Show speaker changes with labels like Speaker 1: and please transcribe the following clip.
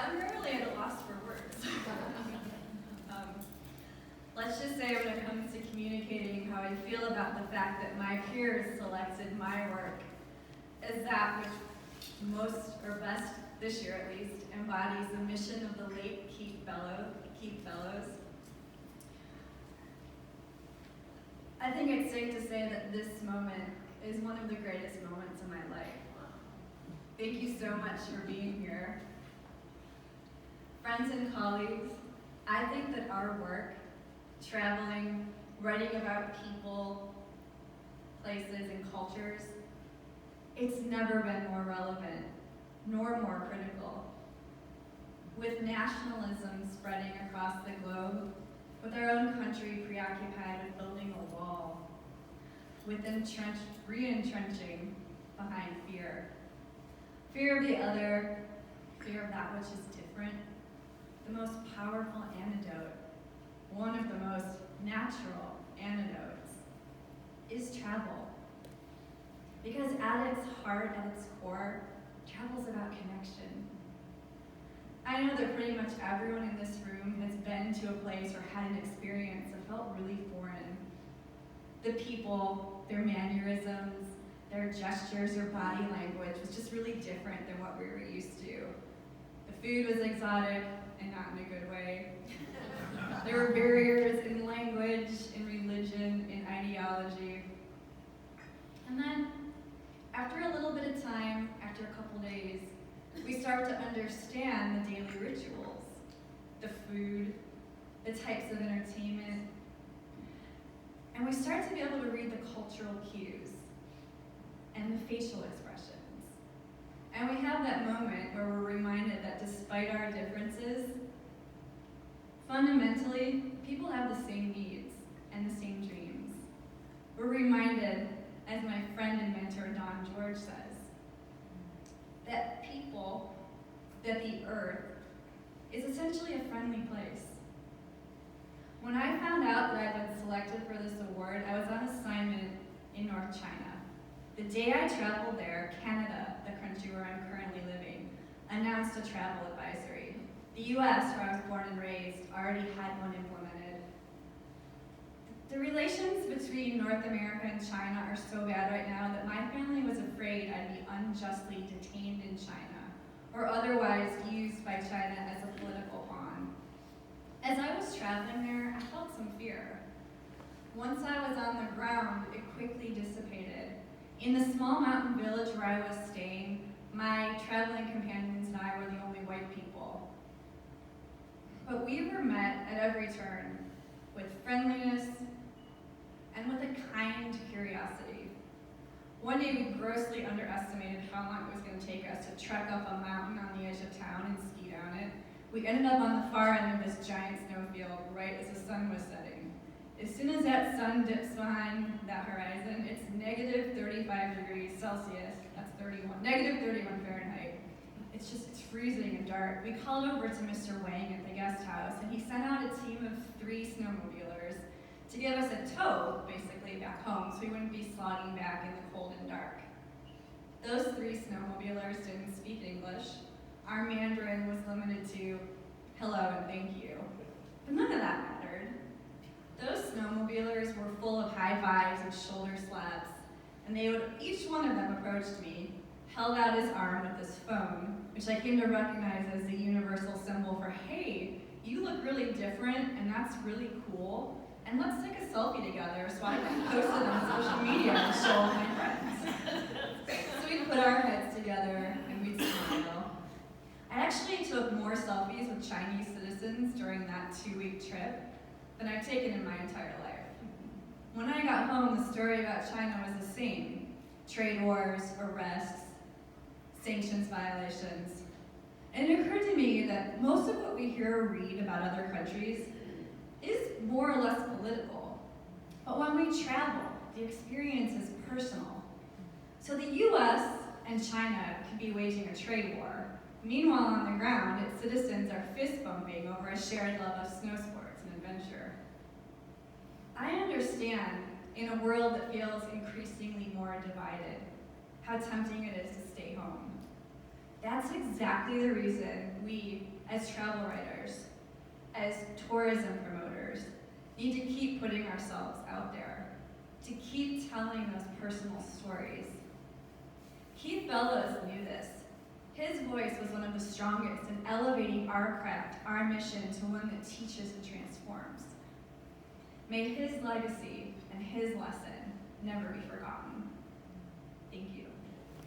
Speaker 1: I'm rarely at a loss for words. Let's just say when it comes to communicating how I feel about the fact that my peers selected my work as that which most, or best this year at least, embodies the mission of the late Keith Bellows. I think it's safe to say that this moment is one of the greatest moments of my life. Thank you so much for being here. Friends and colleagues, I think that our work, traveling, writing about people, places, and cultures, it's never been more relevant, nor more critical. With nationalism spreading across the globe, with our own country preoccupied with building a wall, with re-entrenching behind fear. Fear of the other, fear of that which is different. The most powerful antidote, one of the most natural antidotes, is travel. Because at its heart, at its core, travel's about connection. I know that pretty much everyone in this room has been to a place or had an experience that felt really foreign. The people, their mannerisms, their gestures or body language was just really different than what we were used to. The food was exotic, and not in a good way. There were barriers in language, in religion, in ideology. And then, after a little bit of time, after a couple days, we start to understand the daily rituals, the food, the types of entertainment, and we start to be able to read the cultural cues and the facial expressions. And we have that moment where we're reminded that despite our differences, fundamentally, people have the same needs and the same dreams. We're reminded, as my friend and mentor Don George says, that that the earth is essentially a friendly place. When I found out that I'd been selected for this award, I was on assignment in North China. The day I traveled there, Canada, the country where I'm currently living, announced a travel advisory. The US, where I was born and raised, already had one implemented. The relations between North America and China are so bad right now that my family was afraid I'd be unjustly detained in China, or otherwise used by China as a political pawn. As I was traveling there, I felt some fear. Once I was on the ground, it quickly dissipated. In the small mountain village where I was staying, my traveling companions and I were the only white people. But we were met at every turn with friendliness and with a kind curiosity. One day we grossly underestimated how long it was going to take us to trek up a mountain on the edge of town and ski down it. We ended up on the far end of this giant snowfield right as the sun was setting. As soon as that sun dips behind that horizon, it's negative 35 degrees Celsius, that's negative 31 Fahrenheit. It's freezing and dark. We called over to Mr. Wang at the guest house, and he sent out a team of 3 snowmobilers to give us a tow, basically, back home, so we wouldn't be slogging back in the cold and dark. Those 3 snowmobilers didn't speak English. Our Mandarin was limited to hello and thank you. But none of that mattered. Those snowmobilers were full of high fives and shoulder slaps, and each one of them approached me, held out his arm with his phone, which I came to recognize as the universal symbol for, hey, you look really different, and that's really cool, and let's take a selfie together so I can post it on social media and show all my friends. So we'd put our heads together, and we'd smile. I actually took more selfies with Chinese citizens during that 2-week trip than I've taken in my entire life. When I got home, the story about China was the same. Trade wars, arrests, sanctions violations. And it occurred to me that most of what we hear or read about other countries is more or less political. But when we travel, the experience is personal. So the US and China could be waging a trade war. Meanwhile, on the ground, its citizens are fist bumping over a shared love of snow sports and adventure. I understand, in a world that feels increasingly more divided, how tempting it is to stay home. That's exactly the reason we, as travel writers, as tourism promoters, need to keep putting ourselves out there, to keep telling those personal stories. Keith Bellows knew this. His voice was one of the strongest in elevating our craft, our mission to one that teaches and transforms. May his legacy and his lesson never be forgotten. Thank you.